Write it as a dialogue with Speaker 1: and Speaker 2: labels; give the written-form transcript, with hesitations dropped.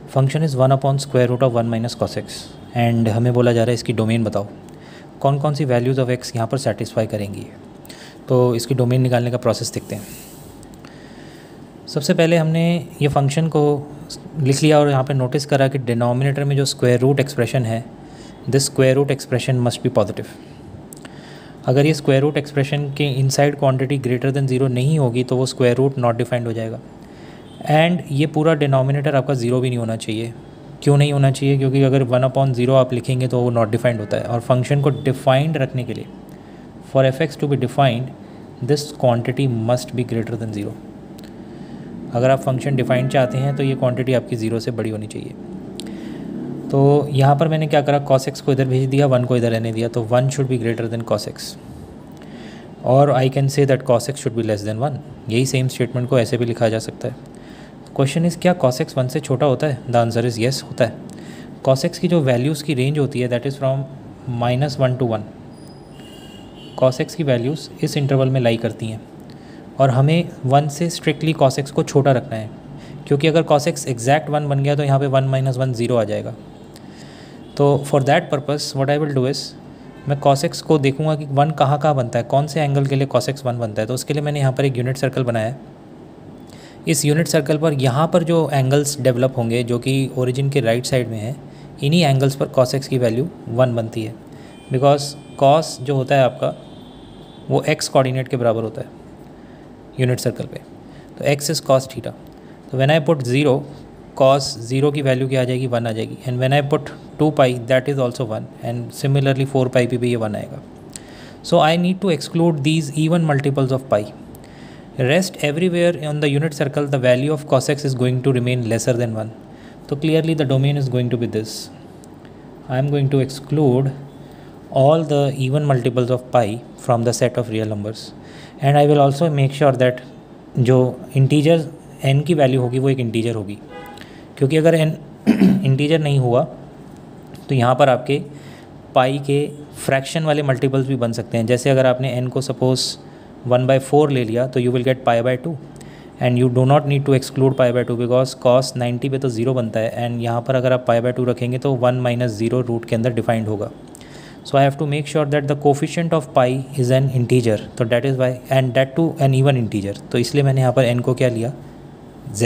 Speaker 1: Function is 1/√(1 - cos x) and हमें बोला जा रहा है इसकी डोमेन बताओ, कौन कौन सी वैल्यूज़ ऑफ x यहाँ पर सेटिस्फाई करेंगी। तो इसकी डोमेन निकालने का प्रोसेस देखते हैं। सबसे पहले हमने ये फंक्शन को लिख लिया और यहाँ पे नोटिस करा कि डिनोमिनेटर में जो स्क्वायर रूट एक्सप्रेशन है, this square root expression must be positive. अगर ये स्क्वायर रूट एक्सप्रेशन के इनसाइड क्वांटिटी ग्रेटर देन 0 नहीं होगी तो वो स्क्वायर रूट नॉट डिफाइंड हो जाएगा। एंड ये पूरा डिनोमिनेटर आपका 0 भी नहीं होना चाहिए। क्यों नहीं होना चाहिए? क्योंकि अगर 1/0 आप लिखेंगे तो वो नॉट डिफाइंड होता है। और फंक्शन को डिफाइंड रखने के लिए, for f(x) to be defined, this quantity must be greater than 0। अगर आप फंक्शन डिफाइंड चाहते हैं तो ये क्वांटिटी आपकी 0 से बड़ी होनी चाहिए। तो यहाँ पर मैंने क्या करा, cos x को इधर भेज दिया, 1 को इधर रहने दिया, तो 1 should be greater then cos x, और I can say that cos x should be less than 1। यही सेम स्टेटमेंट को ऐसे भी लिखा जा सकता है। क्वेश्चन इज़, क्या cos x 1 से छोटा होता है? द आंसर इज़ येस, होता है। cos x की जो वैल्यूज़ की रेंज होती है that is from -1 to 1। cos x की वैल्यूज़ इस इंटरवल में लाई करती हैं और हमें 1 से स्ट्रिक्टली cos x को छोटा रखना है, क्योंकि अगर cos x एग्जैक्ट 1 बन गया तो यहाँ पे 1 - 1 0 आ जाएगा। तो for that purpose what I will do is, मैं cos x को देखूंगा कि 1 कहाँ कहाँ बनता है, कौन से एंगल के लिए cos x 1 बनता है। तो उसके लिए मैंने यहाँ पर एक यूनिट सर्कल बनाया है। इस यूनिट सर्कल पर यहाँ पर जो एंगल्स डेवलप होंगे जो कि ओरिजिन के राइट साइड में है, इन्हीं एंगल्स पर cos x की वैल्यू 1 बनती है। बिकॉज cos जो होता है आपका वो x कोऑर्डिनेट के बराबर होता है यूनिट सर्कल पे। तो x इज़ cos थीटा। तो व्हेन आई पुट 0, cos 0 की वैल्यू क्या आ जाएगी? 1 आ जाएगी। And when I put 2π that is also 1, and similarly 4π पे भी ये 1 आएगा। So I need to exclude these even multiples of pi. Rest everywhere on the unit circle the value of cos x is going to remain lesser than 1. So clearly the domain is going to be this. I am going to exclude all the even multiples of pi from the set of real numbers, and I will also make sure that जो integer n की value होगी वो एक integer होगी, क्योंकि अगर n integer नहीं हुआ तो यहाँ पर आपके पाई के फ्रैक्शन वाले मल्टीपल्स भी बन सकते हैं। जैसे अगर आपने n को सपोज 1/4 ले लिया तो you will get π/2, and you do not need to exclude π/2 because cos 90 पे तो 0 बनता है, एंड यहाँ पर अगर आप π/2 रखेंगे तो 1 - 0 रूट के अंदर डिफाइंड होगा। So I have to make sure that the coefficient of pi is an integer, तो that is why, and that too an even integer. तो इसलिए मैंने यहाँ पर n को क्या लिया? z।